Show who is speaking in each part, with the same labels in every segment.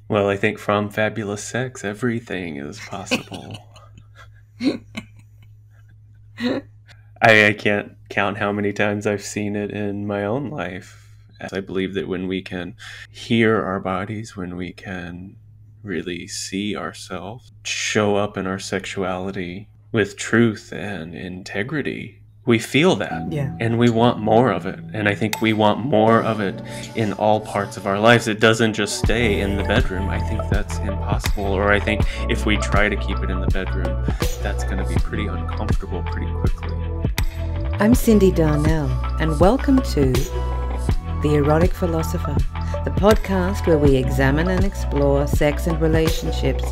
Speaker 1: Well, I think from fabulous sex, everything is possible. I can't count how many times I've seen it in my own life. I believe that when we can hear our bodies, when we can really see ourselves, show up in our sexuality with truth and integrity, we feel that.
Speaker 2: Yeah.
Speaker 1: And we want more of it. And I think we want more of it in all parts of our lives. It doesn't just stay in the bedroom. I think that's impossible. Or I think if we try to keep it in the bedroom, that's going to be pretty uncomfortable pretty quickly.
Speaker 2: I'm Cindy Darnell, and welcome to The Erotic Philosopher, the podcast where we examine and explore sex and relationships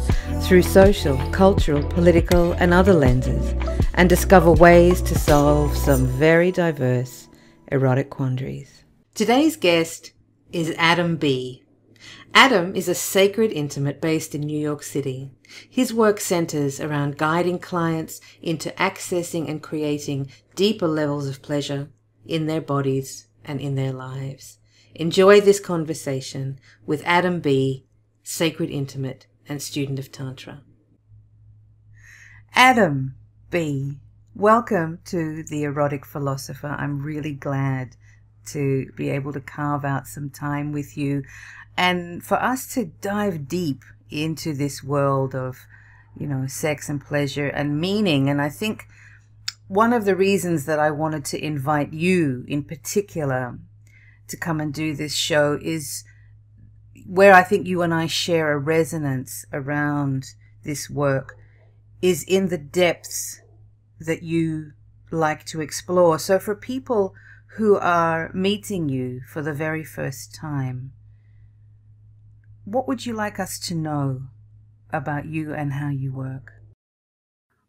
Speaker 2: through social, cultural, political, and other lenses, and discover ways to solve some very diverse erotic quandaries. Today's guest is Adam B. Adam is a sacred intimate based in New York City. His work centers around guiding clients into accessing and creating deeper levels of pleasure in their bodies and in their lives. Enjoy this conversation with Adam B., sacred intimate and student of Tantra. Adam B., welcome to The Erotic Philosopher. I'm really glad to be able to carve out some time with you and for us to dive deep into this world of, sex and pleasure and meaning. And I think one of the reasons that I wanted to invite you in particular to come and do this show is where I think you and I share a resonance around this work is in the depths that you like to explore. So for people who are meeting you for the very first time, what would you like us to know about you and how you work?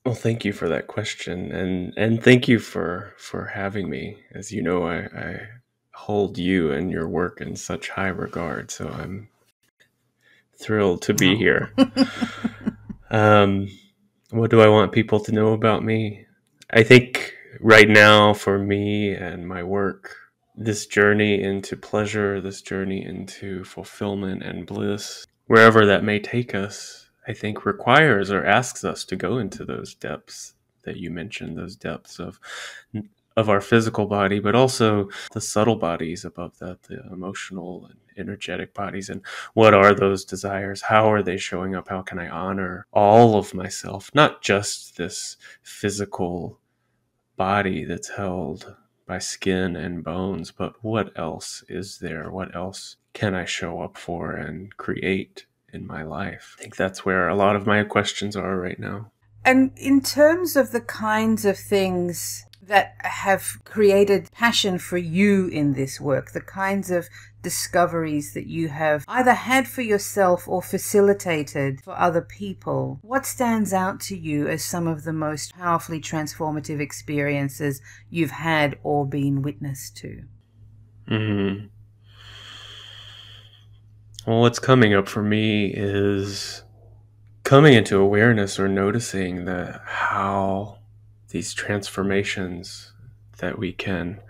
Speaker 1: Well, thank you for that question, and thank you for having me. As you know, I hold you and your work in such high regard, so I'm thrilled to be here. What do I want people to know about me? I think right now for me and my work, this journey into pleasure, this journey into fulfillment and bliss, wherever that may take us, I think requires or asks us to go into those depths that you mentioned, those depths of our physical body, but also the subtle bodies above that, the emotional and energetic bodies. And what are those desires? How are they showing up? How can I honor all of myself, not just this physical body that's held by skin and bones, but what else is there? What else can I show up for and create in my life? I think that's where a lot of my questions are right now.
Speaker 2: And in terms of the kinds of things that have created passion for you in this work, the kinds of discoveries that you have either had for yourself or facilitated for other people, what stands out to you as some of the most powerfully transformative experiences you've had or been witness to?
Speaker 1: Mm-hmm. Well, what's coming up for me is coming into awareness or noticing that how these transformations that we can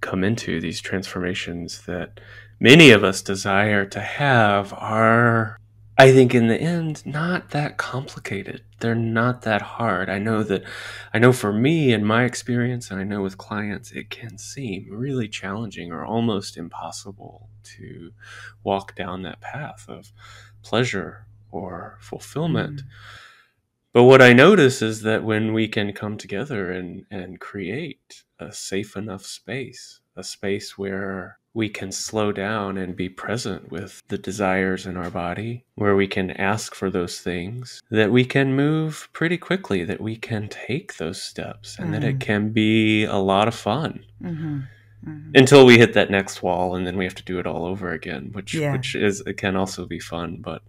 Speaker 1: come into, these transformations that many of us desire to have, are, I think in the end, not that complicated. They're not that hard. I know for me and my experience, and I know with clients, it can seem really challenging or almost impossible to walk down that path of pleasure or fulfillment. But what I notice is that when we can come together and create a safe enough space, a space where we can slow down and be present with the desires in our body, where we can ask for those things, that we can move pretty quickly, that we can take those steps, and that it can be a lot of fun. Until we hit that next wall, and then we have to do it all over again, which it can also be fun, but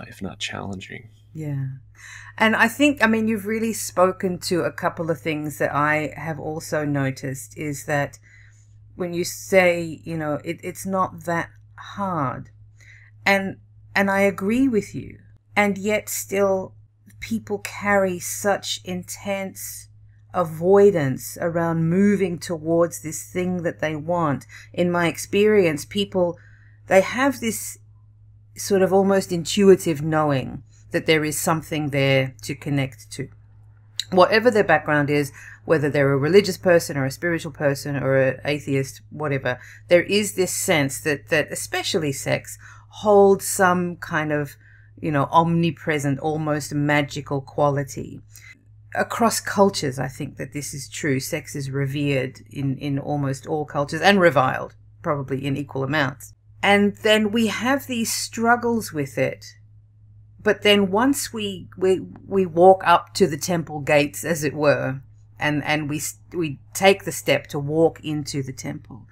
Speaker 1: if not challenging.
Speaker 2: Yeah. And I think, you've really spoken to a couple of things that I have also noticed, is that when you say, it's not that hard. And I agree with you. And yet still people carry such intense avoidance around moving towards this thing that they want. In my experience, people, they have this sort of almost intuitive knowing that there is something there to connect to. Whatever their background is, whether they're a religious person or a spiritual person or an atheist, whatever, there is this sense that especially sex holds some kind of, omnipresent, almost magical quality. Across cultures, I think that this is true. Sex is revered in almost all cultures and reviled, probably in equal amounts. And then we have these struggles with it. But then once we walk up to the temple gates, as it were, and we take the step to walk into the temple,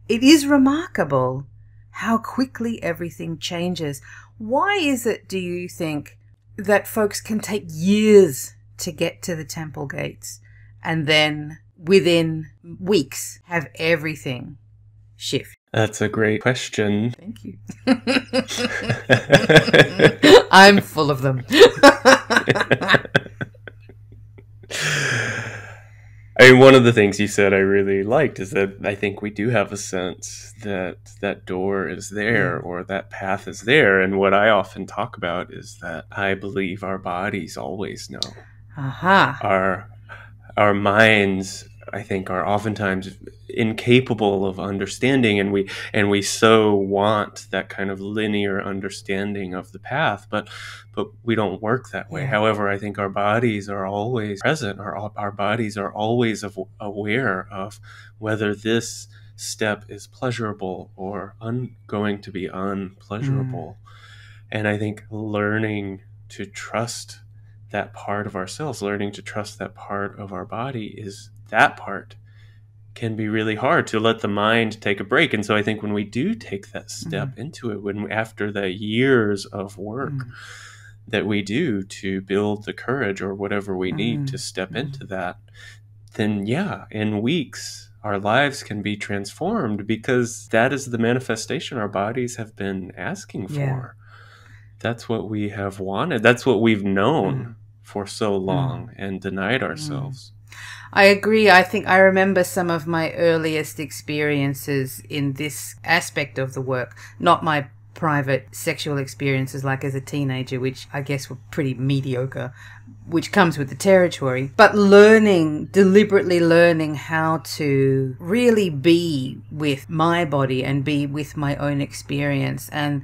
Speaker 2: it is remarkable how quickly everything changes. Why is it, do you think, that folks can take years to get to the temple gates and then within weeks have everything shift?
Speaker 1: That's a great question.
Speaker 2: Thank you. I'm full of them.
Speaker 1: I mean, one of the things you said I really liked is that I think we do have a sense that that door is there or that path is there. And what I often talk about is that I believe our bodies always know.
Speaker 2: Aha.
Speaker 1: Our minds, I think, are oftentimes incapable of understanding, and we so want that kind of linear understanding of the path, but we don't work that way.
Speaker 2: Yeah.
Speaker 1: However, I think our bodies are always present. Our bodies are always aware of whether this step is pleasurable or going to be unpleasurable. And I think learning to trust that part of ourselves, learning to trust that part of our body, is that part can be really hard to let the mind take a break. And so I think when we do take that step into it, when after the years of work that we do to build the courage or whatever we need to step into that, then in weeks our lives can be transformed, because that is the manifestation our bodies have been asking for. That's what we have wanted. That's what we've known for so long and denied ourselves.
Speaker 2: I agree. I think I remember some of my earliest experiences in this aspect of the work, not my private sexual experiences like as a teenager, which I guess were pretty mediocre, which comes with the territory, but deliberately learning how to really be with my body and be with my own experience and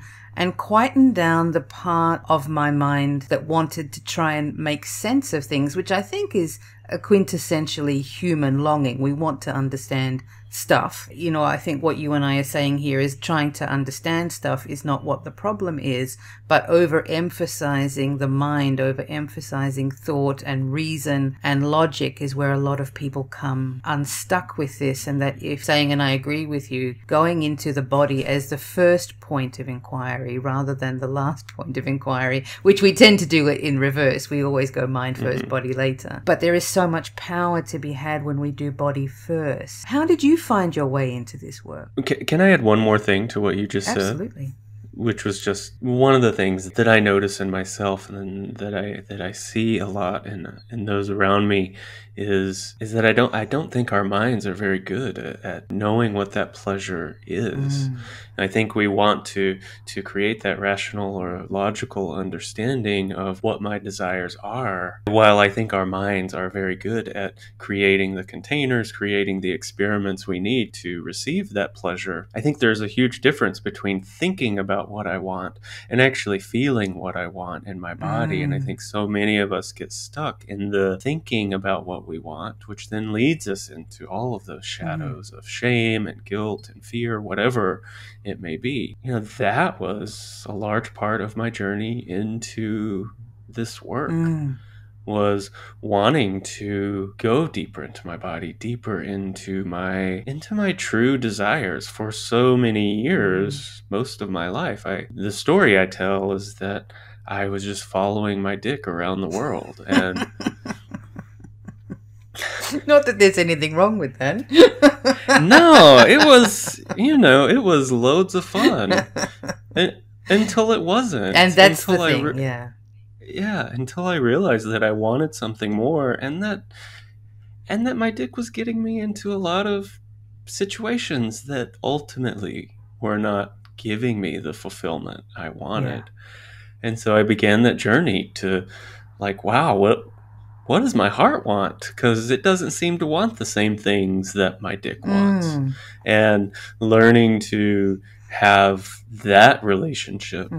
Speaker 2: quieten down the part of my mind that wanted to try and make sense of things, which I think is a quintessentially human longing. We want to understand stuff. I think what you and I are saying here is trying to understand stuff is not what the problem is, but overemphasizing the mind, overemphasizing thought and reason and logic is where a lot of people come unstuck with this. And that if saying, and I agree with you, going into the body as the first point of inquiry rather than the last point of inquiry, which we tend to do it in reverse. We always go mind first, body later. But there is so much power to be had when we do body first. How did you find your way into this work?
Speaker 1: Can I add one more thing to what you just said?
Speaker 2: Absolutely.
Speaker 1: Which was just one of the things that I notice in myself and that I see a lot in those around me is that I don't think our minds are very good at knowing what that pleasure is. I think we want to create that rational or logical understanding of what my desires are, while I think our minds are very good at creating the containers, creating the experiments we need to receive that pleasure. I think there's a huge difference between thinking about what I want and actually feeling what I want in my body. And I think so many of us get stuck in the thinking about what we want, which then leads us into all of those shadows of shame and guilt and fear, whatever it may be. That was a large part of my journey into this work. Was wanting to go deeper into my body, deeper into my true desires. For so many years, most of my life, the story I tell is that I was just following my dick around the world. And
Speaker 2: not that there's anything wrong with that.
Speaker 1: No, it was loads of fun. Until it wasn't.
Speaker 2: And that's the thing,
Speaker 1: Yeah, until I realized that I wanted something more, and that my dick was getting me into a lot of situations that ultimately were not giving me the fulfillment I wanted. And so I began that journey to, like, wow, what does my heart want? Because it doesn't seem to want the same things that my dick wants. And learning to have that relationship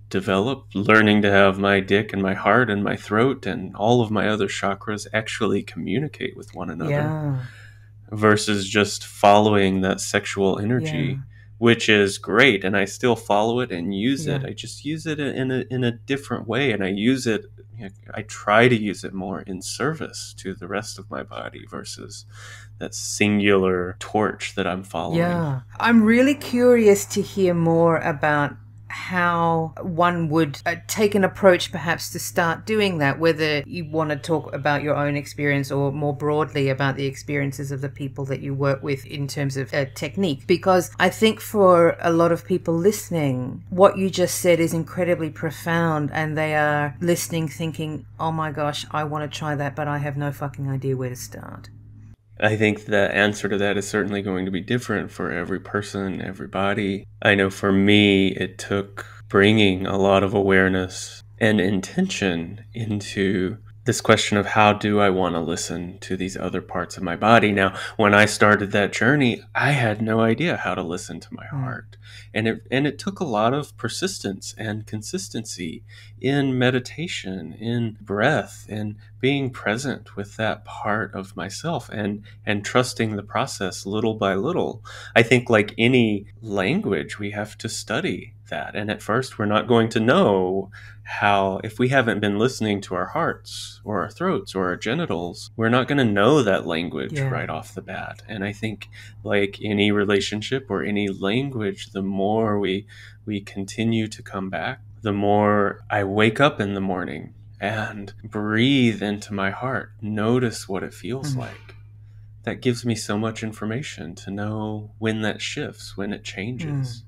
Speaker 1: develop, learning to have my dick and my heart and my throat and all of my other chakras actually communicate with one another, versus just following that sexual energy, which is great. And I still follow it and use it. I just use it in a different way. And I try to use it more in service to the rest of my body versus that singular torch that I'm following.
Speaker 2: I'm really curious to hear more about how one would take an approach perhaps to start doing that, whether you want to talk about your own experience or more broadly about the experiences of the people that you work with in terms of technique. Because I think for a lot of people listening, what you just said is incredibly profound, and they are listening thinking, oh my gosh, I want to try that, but I have no fucking idea where to start.
Speaker 1: I think the answer to that is certainly going to be different for every person, everybody. I know for me, it took bringing a lot of awareness and intention into this question of how do I want to listen to these other parts of my body. Now, when I started that journey, I had no idea how to listen to my heart. And it took a lot of persistence and consistency in meditation, in breath, in being present with that part of myself and trusting the process little by little. I think like any language, we have to study that. And at first, we're not going to know how, if we haven't been listening to our hearts or our throats or our genitals, we're not going to know that language right off the bat. And I think like any relationship or any language, the more we continue to come back, the more I wake up in the morning and breathe into my heart, notice what it feels like. That gives me so much information to know when that shifts, when it changes.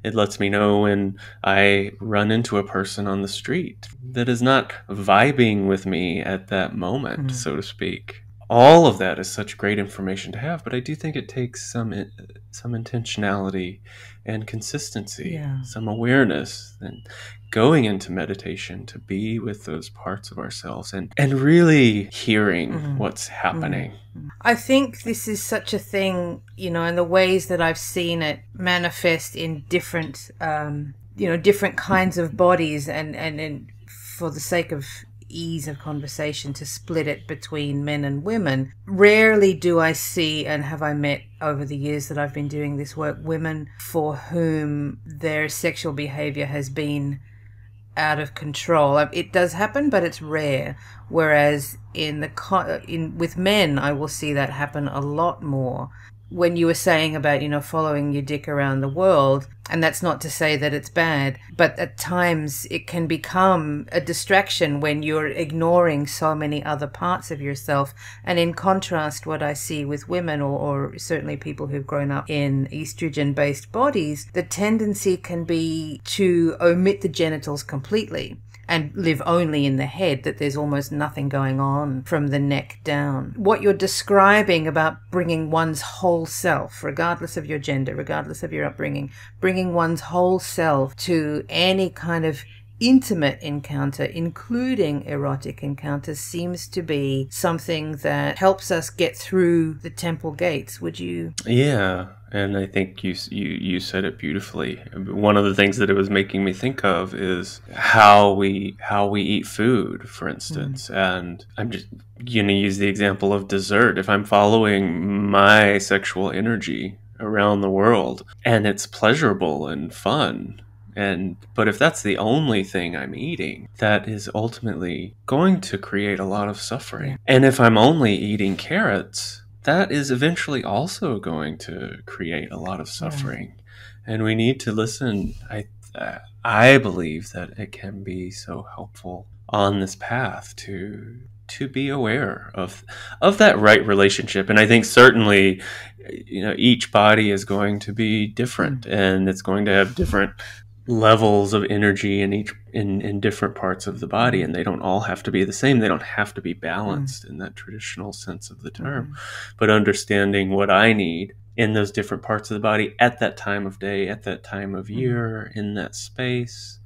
Speaker 1: It lets me know when I run into a person on the street that is not vibing with me at that moment, so to speak. All of that is such great information to have, but I do think it takes some intentionality and consistency, some awareness, and going into meditation to be with those parts of ourselves and really hearing what's happening.
Speaker 2: I think this is such a thing, in the ways that I've seen it manifest in different, different kinds of bodies, and for the sake of ease of conversation, to split it between men and women. Rarely do I see, and have I met over the years that I've been doing this work, women for whom their sexual behavior has been out of control. It does happen, but it's rare. Whereas with men, I will see that happen a lot more. When you were saying about, following your dick around the world, and that's not to say that it's bad, but at times it can become a distraction when you're ignoring so many other parts of yourself. And in contrast, what I see with women, or certainly people who've grown up in estrogen-based bodies, the tendency can be to omit the genitals completely and live only in the head, that there's almost nothing going on from the neck down. What you're describing about bringing one's whole self, regardless of your gender, regardless of your upbringing, bringing one's whole self to any kind of intimate encounter, including erotic encounters, seems to be something that helps us get through the temple gates. Would you?
Speaker 1: Yeah. And I think you said it beautifully. One of the things that it was making me think of is how we eat food, for instance. And I'm just going to use the example of dessert. If I'm following my sexual energy around the world and it's pleasurable and fun, but if that's the only thing I'm eating, that is ultimately going to create a lot of suffering. And if I'm only eating carrots, that is eventually also going to create a lot of suffering. And we need to listen. I believe that it can be so helpful on this path to be aware of that right relationship. And I think certainly, each body is going to be different, and it's going to have different levels of energy in different parts of the body, and they don't all have to be the same. They don't have to be balanced in that traditional sense of the term. But understanding what I need in those different parts of the body at that time of day, at that time of year, in that space.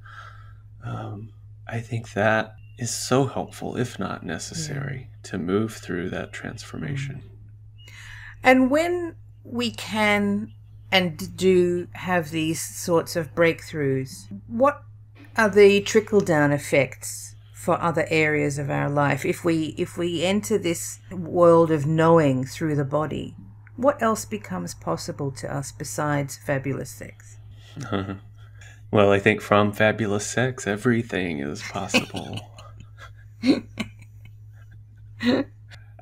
Speaker 1: I think that is so helpful, if not necessary, to move through that transformation.
Speaker 2: And when we can and do have these sorts of breakthroughs, what are the trickle-down effects for other areas of our life? If we enter this world of knowing through the body, what else becomes possible to us besides fabulous sex?
Speaker 1: Well, I think from fabulous sex, everything is possible.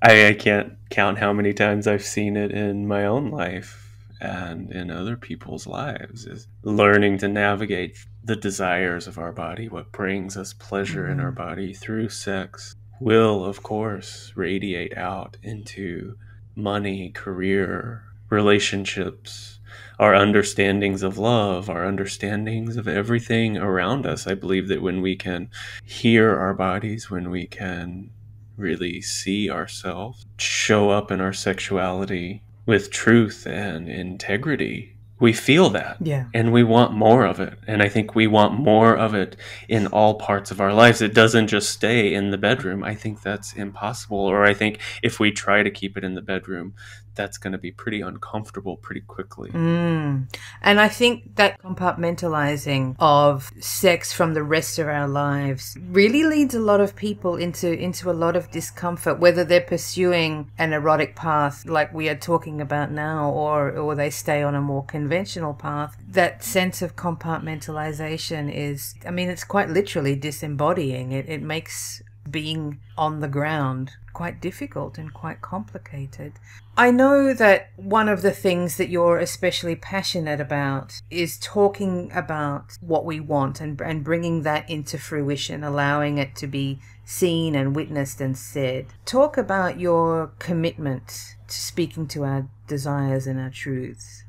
Speaker 1: I can't count how many times I've seen it in my own life and in other people's lives, is learning to navigate the desires of our body, what brings us pleasure in our body through sex, will, of course, radiate out into money, career, relationships, our understandings of love, our understandings of everything around us. I believe that when we can hear our bodies, when we can really see ourselves, show up in our sexuality with truth and integrity, we feel that.
Speaker 2: Yeah.
Speaker 1: And we want more of it. And I think we want more of it in all parts of our lives. It doesn't just stay in the bedroom. I think that's impossible. Or I think if we try to keep it in the bedroom, that's going to be pretty uncomfortable pretty quickly.
Speaker 2: And I think that compartmentalizing of sex from the rest of our lives really leads a lot of people into a lot of discomfort, whether they're pursuing an erotic path like we are talking about now, or they stay on a more conventional path. That sense of compartmentalization is, I mean, it's quite literally disembodying. It makes being on the ground quite difficult and quite complicated. I know that one of the things that you're especially passionate about is talking about what we want and bringing that into fruition, allowing it to be seen and witnessed and said. Talk about your commitment to speaking to our desires and our truths.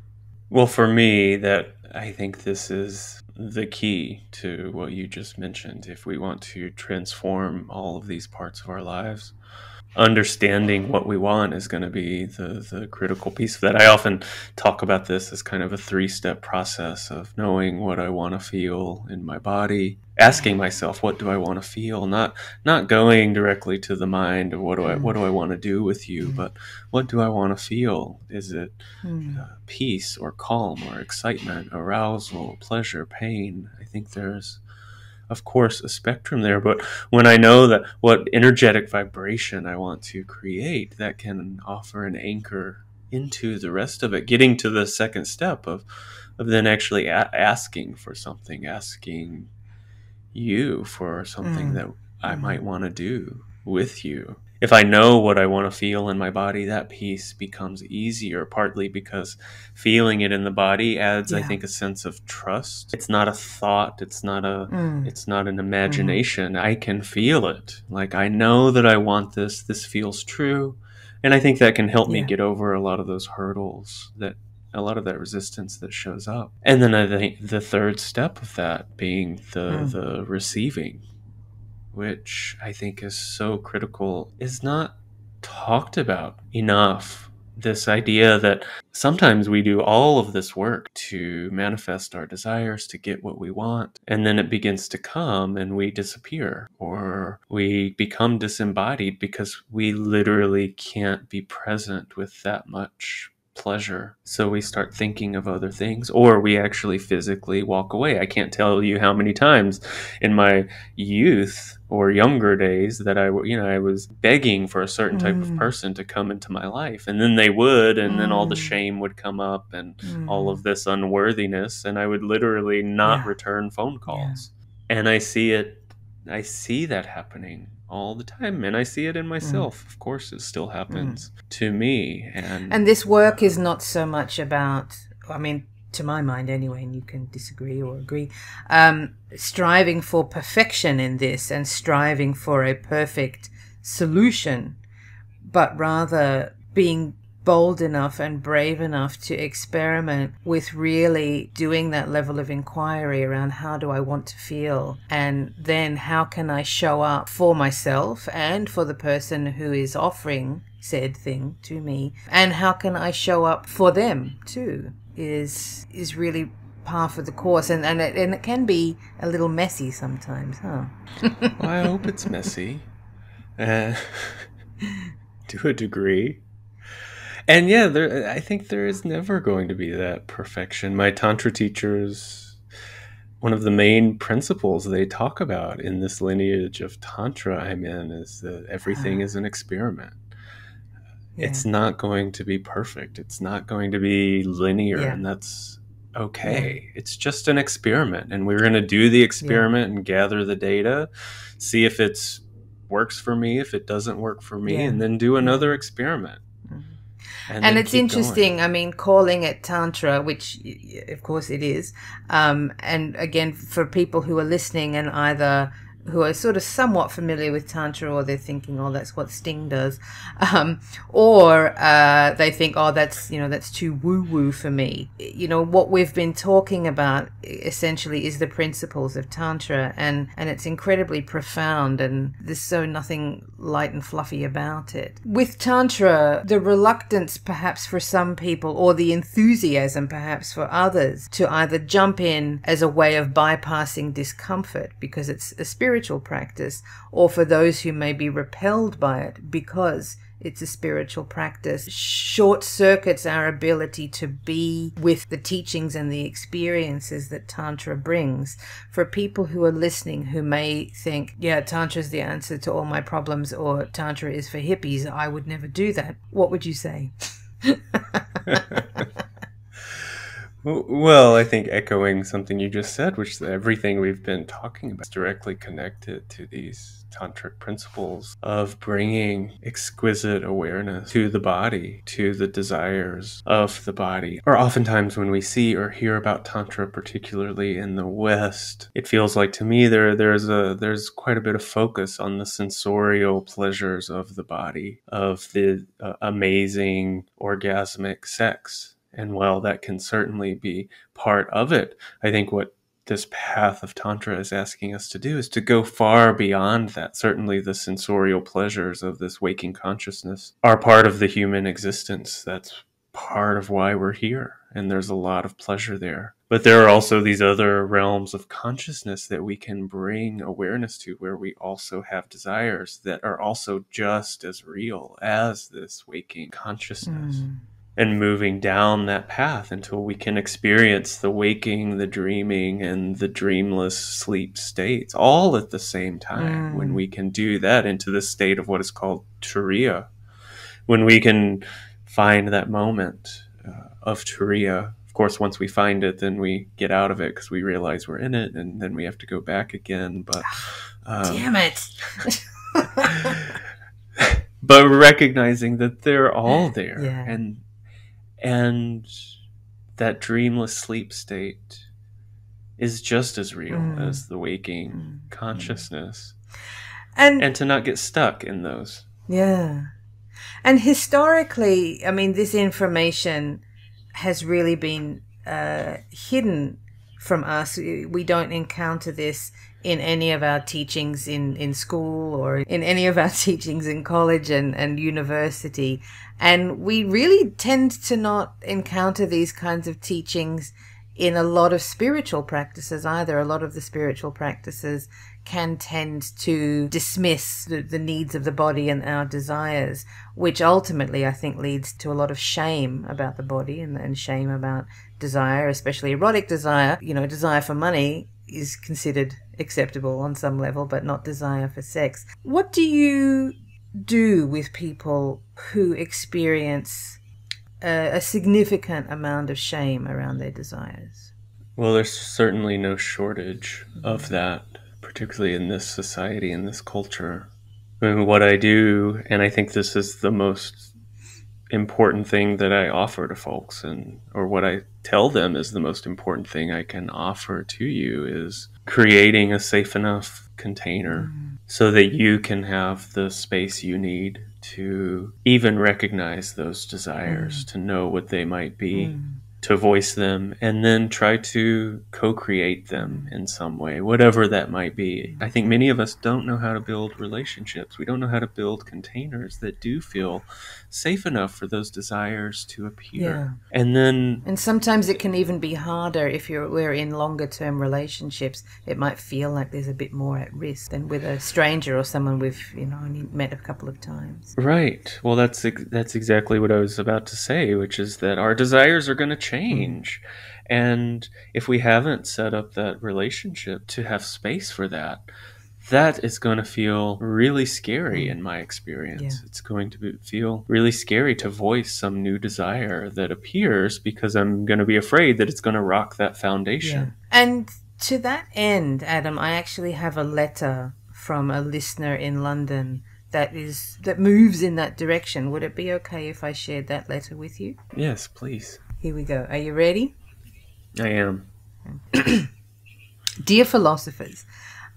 Speaker 1: Well, for me, that I think this is the key to what you just mentioned. If we want to transform all of these parts of our lives, understanding what we want is going to be the critical piece of that. I often talk about this as kind of a 3-step process of knowing what I want to feel in my body, asking myself, what do I want to feel? Not going directly to the mind of what do I want to do with you, but what do I want to feel? Is it peace or calm or excitement, arousal, pleasure, pain? I think there's, of course, a spectrum there, but when I know that what energetic vibration I want to create, that can offer an anchor into the rest of it, getting to the second step of then actually asking for something, asking you for something that I might want to do with you. If I know what I want to feel in my body, that piece becomes easier, partly because feeling it in the body adds, I think, a sense of trust. It's not a thought. It's not an imagination. I can feel it. Like, I know that I want this. This feels true. And I think that can help me get over a lot of those hurdles, a lot of that resistance that shows up. And then I think the third step of that being the receiving, which I think is so critical, is not talked about enough. This idea that sometimes we do all of this work to manifest our desires, to get what we want, and then it begins to come and we disappear, or we become disembodied because we literally can't be present with that much pleasure. So we start thinking of other things, or we actually physically walk away. I can't tell you how many times in my youth or younger days that I was begging for a certain type of person to come into my life, and then they would, and then all the shame would come up and all of this unworthiness, and I would literally not return phone calls. And I see that happening all the time, and I see it in myself. Of course, it still happens to me.
Speaker 2: And this work is not so much about, I mean, to my mind anyway, and you can disagree or agree, striving for perfection in this and striving for a perfect solution, but rather being bold enough and brave enough to experiment with really doing that level of inquiry around how do I want to feel, and then how can I show up for myself and for the person who is offering said thing to me, and how can I show up for them too, is really par for the course, and it can be a little messy sometimes, huh?
Speaker 1: Well, I hope it's messy, to a degree. And yeah, I think there is never going to be that perfection. My Tantra teachers, one of the main principles they talk about in this lineage of Tantra I'm in is that everything is an experiment.
Speaker 2: Yeah.
Speaker 1: It's not going to be perfect. It's not going to be linear,
Speaker 2: Yeah.
Speaker 1: and that's okay. Yeah. It's just an experiment, and we're going to do the experiment and gather the data, see if it works for me, if it doesn't work for me, and then do another experiment.
Speaker 2: And it's interesting, I mean, calling it Tantra, which of course it is, and again, for people who are listening and either who are sort of somewhat familiar with Tantra, or they're thinking, oh, that's what Sting does, or they think, oh, that's too woo-woo for me. What we've been talking about essentially is the principles of Tantra, and it's incredibly profound, and there's so nothing light and fluffy about it. With Tantra, the reluctance perhaps for some people, or the enthusiasm perhaps for others, to either jump in as a way of bypassing discomfort because it's a spiritual practice, or for those who may be repelled by it because it's a spiritual practice, short circuits our ability to be with the teachings and the experiences that Tantra brings. For people who are listening who may think, yeah, Tantra is the answer to all my problems, or Tantra is for hippies, I would never do that, what would you say?
Speaker 1: Well, I think echoing something you just said, which is everything we've been talking about is directly connected to these tantric principles of bringing exquisite awareness to the body, to the desires of the body. Or oftentimes when we see or hear about Tantra, particularly in the West, it feels like to me there's quite a bit of focus on the sensorial pleasures of the body, of the amazing orgasmic sex. And while that can certainly be part of it, I think what this path of Tantra is asking us to do is to go far beyond that. Certainly the sensorial pleasures of this waking consciousness are part of the human existence. That's part of why we're here. And there's a lot of pleasure there. But there are also these other realms of consciousness that we can bring awareness to, where we also have desires that are also just as real as this waking consciousness. And moving down that path until we can experience the waking, the dreaming, and the dreamless sleep states all at the same time. When we can do that into the state of what is called turiya, when we can find that moment of turiya. Of course, once we find it, then we get out of it because we realize we're in it, and then we have to go back again. But
Speaker 2: damn it.
Speaker 1: But recognizing that they're all there, and that dreamless sleep state is just as real as the waking consciousness. And to not get stuck in those.
Speaker 2: Yeah. And historically, I mean, this information has really been hidden from us. We don't encounter this in any of our teachings in school, or in any of our teachings in college and university. And we really tend to not encounter these kinds of teachings in a lot of spiritual practices either. A lot of the spiritual practices can tend to dismiss the needs of the body and our desires, which ultimately I think leads to a lot of shame about the body and shame about desire, especially erotic desire. Desire for money is considered acceptable on some level, but not desire for sex. What do you do with people who experience a significant amount of shame around their desires?
Speaker 1: Well, there's certainly no shortage of that, particularly in this society, in this culture. I mean, what I do, and I think this is the most important thing that I offer to folks, or what I tell them is the most important thing I can offer to you, is creating a safe enough container so that you can have the space you need to even recognize those desires, to know what they might be, to voice them, and then try to co-create them in some way, whatever that might be. I think many of us don't know how to build relationships. We don't know how to build containers that do feel safe enough for those desires to appear.
Speaker 2: And sometimes it can even be harder if we're in longer term relationships. It might feel like there's a bit more at risk than with a stranger or someone we've only met a couple of times.
Speaker 1: Right. Well, that's exactly what I was about to say, which is that our desires are going to change. And if we haven't set up that relationship to have space for that, that is going to feel really scary in my experience. It's going to feel really scary to voice some new desire that appears because I'm going to be afraid that it's going to rock that foundation.
Speaker 2: And to that end, Adam, I actually have a letter from a listener in London that moves in that direction. Would it be okay if I shared that letter with you?
Speaker 1: Yes, please.
Speaker 2: Here we go. Are you ready?
Speaker 1: I am.
Speaker 2: Dear philosophers,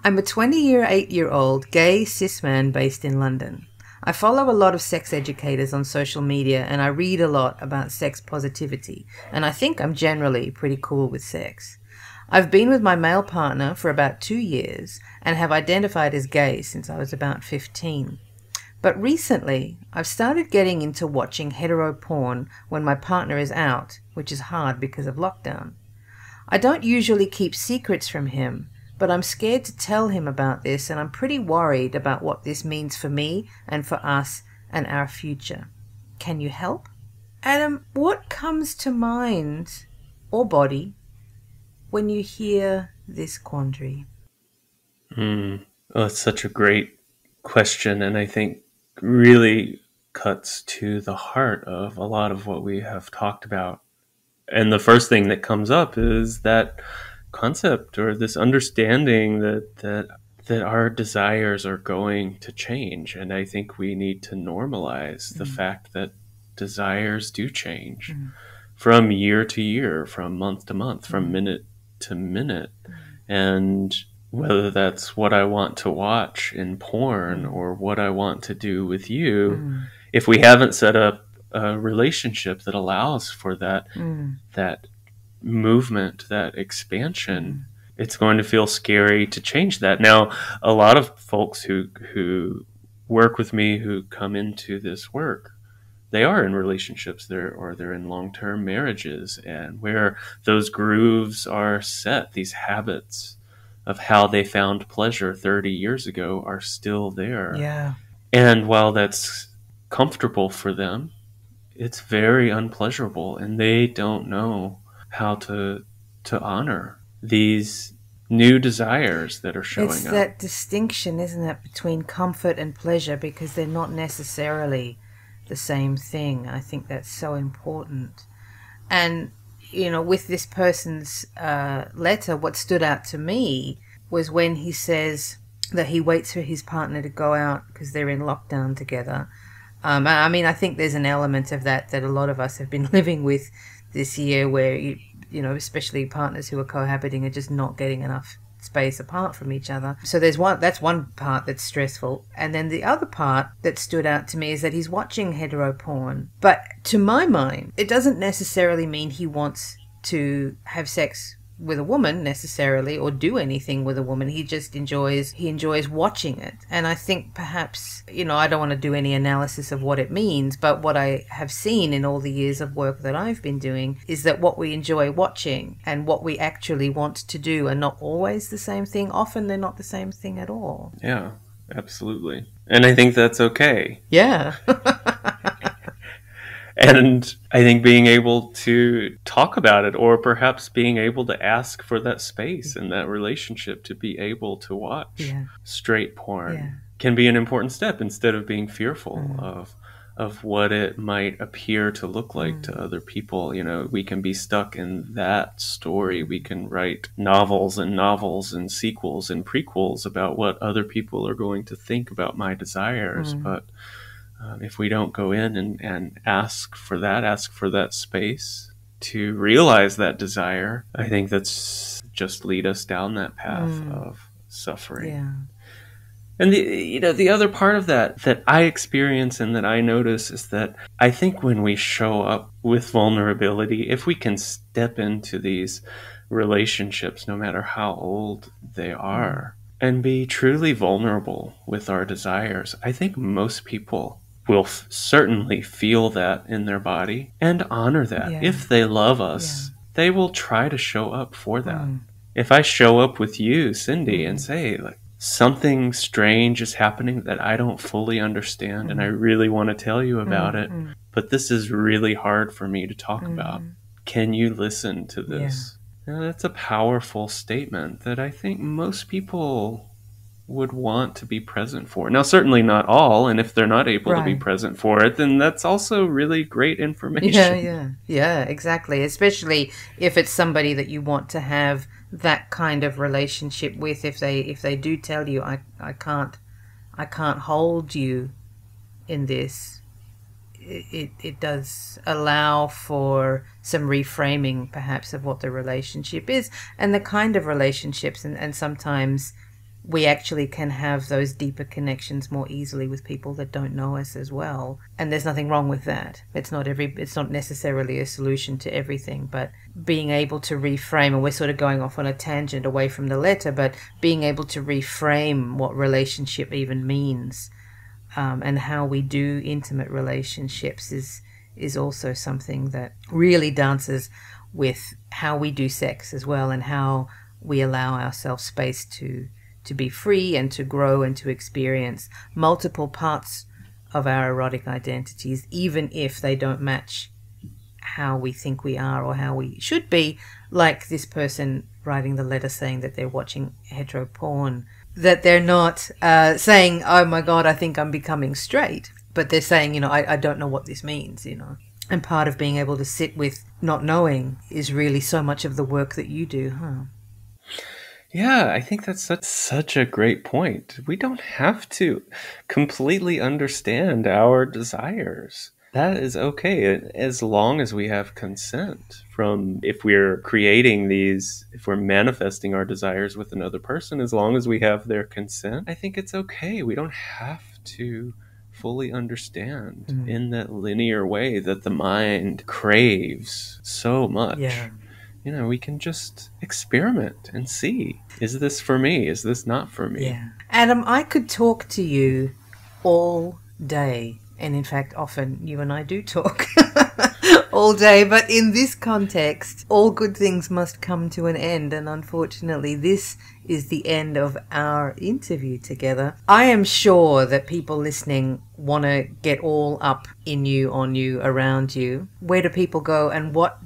Speaker 2: I'm a 28-year-old gay cis man based in London. I follow a lot of sex educators on social media and I read a lot about sex positivity, and I think I'm generally pretty cool with sex. I've been with my male partner for about 2 years and have identified as gay since I was about 15. But recently, I've started getting into watching hetero porn when my partner is out, which is hard because of lockdown. I don't usually keep secrets from him, but I'm scared to tell him about this, and I'm pretty worried about what this means for me and for us and our future. Can you help? Adam, what comes to mind or body when you hear this quandary?
Speaker 1: Oh, it's such a great question, and I think really cuts to the heart of a lot of what we have talked about. And the first thing that comes up is that concept or this understanding that our desires are going to change. And I think we need to normalize the fact that desires do change from year to year, from month to month, from minute to minute. And whether that's what I want to watch in porn or what I want to do with you, if we haven't set up a relationship that allows for that movement, that expansion, it's going to feel scary to change that. Now, a lot of folks who work with me, who come into this work, they are in relationships they're in long-term marriages, and where those grooves are set, these habits of how they found pleasure 30 years ago are still there.
Speaker 2: Yeah.
Speaker 1: And while that's comfortable for them, it's very unpleasurable, and they don't know how to honor these new desires that are showing up.
Speaker 2: It's that distinction, isn't it, between comfort and pleasure, because they're not necessarily the same thing. I think that's so important. And, with this person's letter, what stood out to me was when he says that he waits for his partner to go out because they're in lockdown together. I mean, I think there's an element of that a lot of us have been living with this year, where, especially partners who are cohabiting are just not getting enough space apart from each other. So that's one part that's stressful. And then the other part that stood out to me is that he's watching hetero porn. But to my mind, it doesn't necessarily mean he wants to have sex with a woman necessarily, or do anything with a woman. He just enjoys watching it. And I think perhaps, I don't want to do any analysis of what it means, but what I have seen in all the years of work that I've been doing is that what we enjoy watching and what we actually want to do are not always the same thing. Often they're not the same thing at all.
Speaker 1: Yeah, absolutely. And I think that's okay.
Speaker 2: Yeah.
Speaker 1: And I think being able to talk about it, or perhaps being able to ask for that space in that relationship to be able to watch straight porn can be an important step, instead of being fearful of what it might appear to look like to other people. We can be stuck in that story. We can write novels and sequels and prequels about what other people are going to think about my desires. But if we don't go in and ask for that space to realize that desire, I think that's just lead us down that path of suffering.
Speaker 2: Yeah.
Speaker 1: And the other part of that I experience and that I notice is that I think when we show up with vulnerability, if we can step into these relationships, no matter how old they are, and be truly vulnerable with our desires, I think most people will certainly feel that in their body and honor that.
Speaker 2: Yeah.
Speaker 1: If they love us, they will try to show up for that. If I show up with you, Cindy, and say, like, something strange is happening that I don't fully understand, and I really want to tell you about it, but this is really hard for me to talk about. Can you listen to this? Now, that's a powerful statement that I think most people would want to be present for. Now, certainly not all, and if they're not able to be present for it, then that's also really great information.
Speaker 2: Yeah, exactly. Especially if it's somebody that you want to have that kind of relationship with. If they do tell you, I can't hold you in this, it does allow for some reframing perhaps of what the relationship is and the kind of relationships, and sometimes we actually can have those deeper connections more easily with people that don't know us as well. And there's nothing wrong with that. It's not necessarily a solution to everything, but being able to reframe, and we're sort of going off on a tangent away from the letter, but being able to reframe what relationship even means, and how we do intimate relationships is also something that really dances with how we do sex as well, and how we allow ourselves space to be free and to grow and to experience multiple parts of our erotic identities, even if they don't match how we think we are or how we should be, like this person writing the letter saying that they're watching hetero porn, that they're not saying, oh my God, I think I'm becoming straight, but they're saying, I don't know what this means, And part of being able to sit with not knowing is really so much of the work that you do, huh?
Speaker 1: Yeah, I think that's such a great point. We don't have to completely understand our desires. That is okay, as long as we have consent from, if we're manifesting our desires with another person, as long as we have their consent, I think it's okay. We don't have to fully understand in that linear way that the mind craves so much.
Speaker 2: Yeah.
Speaker 1: We can just experiment and see, is this for me? Is this not for me?
Speaker 2: Yeah. Adam, I could talk to you all day. And in fact, often you and I do talk all day. But in this context, all good things must come to an end. And unfortunately, this is the end of our interview together. I am sure that people listening want to get all up in you, on you, around you. Where do people go, and what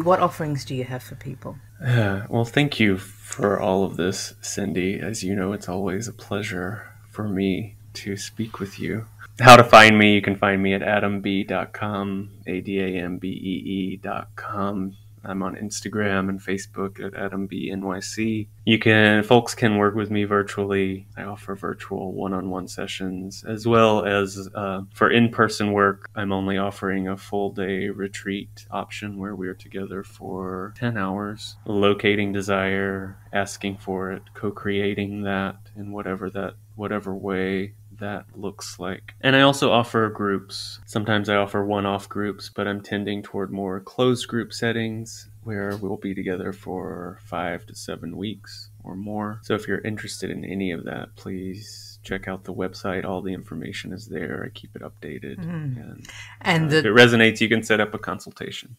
Speaker 2: offerings do you have for people?
Speaker 1: Well, thank you for all of this, Cindy. As you know, it's always a pleasure for me to speak with you. How to find me, you can find me at adambee.com, ADAMBEE.com. I'm on Instagram and Facebook at AdamBeeNYC. Folks can work with me virtually. I offer virtual one-on-one sessions, as well as for in-person work. I'm only offering a full-day retreat option where we're together for 10 hours, locating desire, asking for it, co-creating that in whatever way that looks like. And I also offer groups. Sometimes I offer one-off groups, but I'm tending toward more closed group settings where we'll be together for 5 to 7 weeks or more. So if you're interested in any of that, please check out the website. All the information is there. I keep it updated. And if it resonates, you can set up a consultation.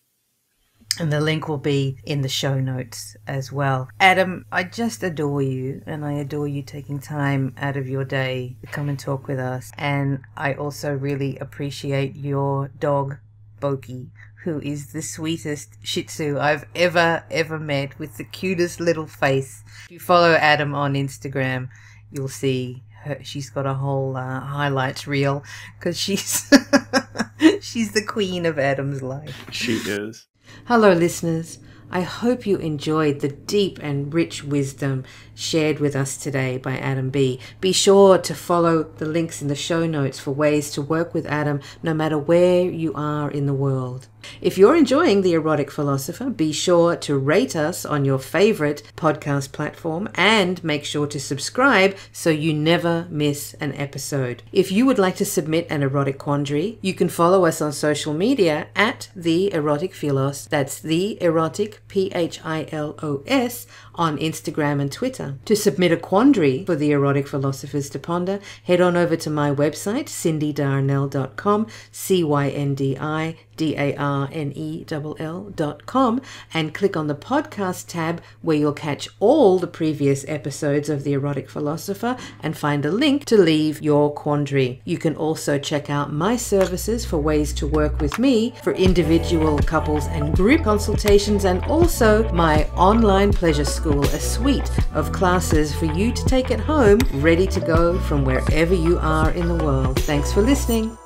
Speaker 2: And the link will be in the show notes as well. Adam, I just adore you, and I adore you taking time out of your day to come and talk with us. And I also really appreciate your dog, Boki, who is the sweetest Shih Tzu I've ever met, with the cutest little face. If you follow Adam on Instagram, you'll see she's got a whole highlights reel, because she's she's the queen of Adam's life.
Speaker 1: She is.
Speaker 2: Hello, listeners. I hope you enjoyed the deep and rich wisdom shared with us today by Adam B. Be sure to follow the links in the show notes for ways to work with Adam no matter where you are in the world. If you're enjoying The Erotic Philosopher, be sure to rate us on your favorite podcast platform and make sure to subscribe so you never miss an episode. If you would like to submit an erotic quandary, you can follow us on social media at The Erotic Philos. That's The Erotic PHILOS on Instagram and Twitter. To submit a quandary for The Erotic Philosophers to ponder, head on over to my website, cindydarnell.com, CYNDIDARNELL.com, and click on the podcast tab where you'll catch all the previous episodes of The Erotic Philosopher and find a link to leave your quandary. You can also check out my services for ways to work with me for individual, couples, and group consultations, and also my online pleasure school, a suite of classes for you to take at home, ready to go from wherever you are in the world. Thanks for listening.